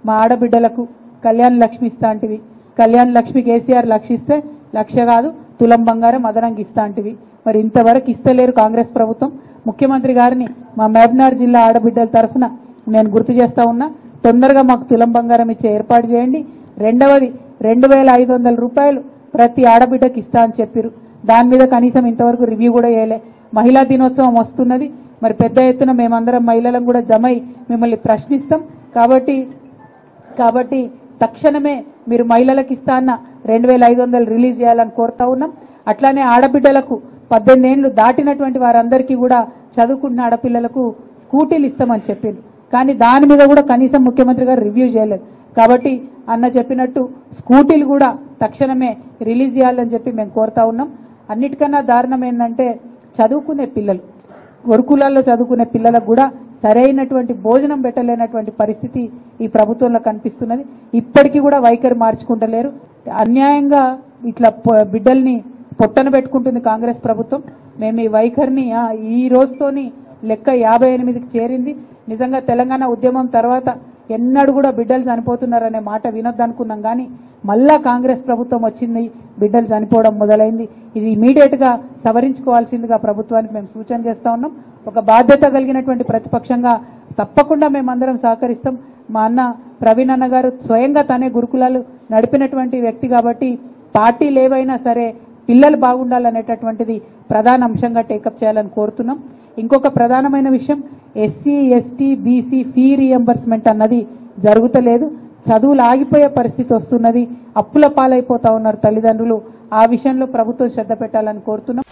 మా ఆడబిడ్డలకు కళ్యాణ లక్ష్మి ఇస్తాంటివి, కళ్యాణ లక్ష్మి కేసీఆర్ లక్షిస్తే లక్ష కాదు తులం బంగారం అదనంగా ఇస్తాంటివి. మరి ఇంతవరకు ఇస్తలేరు కాంగ్రెస్ ప్రభుత్వం. ముఖ్యమంత్రి గారిని మా మహబూబ్నగర్ జిల్లా ఆడబిడ్డల తరఫున నేను గుర్తు చేస్తా ఉన్నా, తొందరగా మాకు తులం బంగారం ఇచ్చే ఏర్పాటు చేయండి. రెండవది 2500 రూపాయలు ప్రతి ఆడబిడ్డకి ఇస్తా అని చెప్పారు. దాని మీద కనీసం ఇంతవరకు రివ్యూ కూడా చేయలే. మహిళా దినోత్సవం వస్తున్నది, మరి పెద్ద ఎత్తున మేమందరం మహిళలను కూడా జమై మిమ్మల్ని ప్రశ్నిస్తాం. కాబట్టి తక్షణమే మీరు మహిళలకు ఇస్తా అన్న 2500 రిలీజ్ చేయాలని కోరుతా ఉన్నాం. అట్లానే ఆడబిడ్డలకు 18 ఏళ్లు దాటినటువంటి వారందరికీ కూడా చదువుకుంటున్న ఆడపిల్లలకు స్కూటీలు ఇస్తామని చెప్పింది. కానీ దాని మీద కూడా కనీసం ముఖ్యమంత్రి గారు రివ్యూ చేయలేదు. కాబట్టి అన్న చెప్పినట్టు స్కూటీలు కూడా తక్షణమే రిలీజ్ చేయాలని చెప్పి మేము కోరుతా ఉన్నాం. అన్నిటికన్నా దారుణం ఏంటంటే చదువుకునే పిల్లలు, గురుకులాల్లో చదువుకునే పిల్లలకు కూడా సరైనటువంటి భోజనం పెట్టలేనటువంటి పరిస్థితి ఈ ప్రభుత్వంలో కనిపిస్తున్నది. ఇప్పటికీ కూడా వైఖరి మార్చుకుంటలేరు. అన్యాయంగా ఇట్లా బిడ్డల్ని పొట్టన పెట్టుకుంటుంది కాంగ్రెస్ ప్రభుత్వం. మేము ఈ వైఖరిని ఈ రోజుతోని లెక్క 58కి చేరింది. నిజంగా తెలంగాణ ఉద్యమం తర్వాత ఎన్నడూ కూడా బిడ్డలు చనిపోతున్నారనే మాట వినొద్దనుకున్నాం, కానీ మళ్ళా కాంగ్రెస్ ప్రభుత్వం వచ్చింది, బిడ్డలు చనిపోవడం మొదలైంది. ఇది ఇమీడియట్ గా సవరించుకోవాల్సిందిగా ప్రభుత్వానికి మేము సూచన చేస్తా ఉన్నాం. ఒక బాధ్యత కలిగినటువంటి ప్రతిపక్షంగా తప్పకుండా మేమందరం సహకరిస్తాం. మా అన్న ప్రవీణ్ అన్న గారు స్వయంగా తనే గురుకులాలు నడిపినటువంటి వ్యక్తి కాబట్టి పార్టీలు ఏవైనా సరే పిల్లలు బాగుండాలనేటటువంటిది ప్రధాన అంశంగా టేకప్ చేయాలని కోరుతున్నాం. ఇంకొక ప్రధానమైన విషయం, SC ST BC fee reimbursement అన్నది జరుగుతలేదు. చదువులు ఆగిపోయే పరిస్థితి వస్తున్నది, అప్పుల పాలైపోతా ఉన్నారు తల్లిదండ్రులు. ఆ విషయంలో ప్రభుత్వం శ్రద్ధ పెట్టాలని కోరుతున్నాం.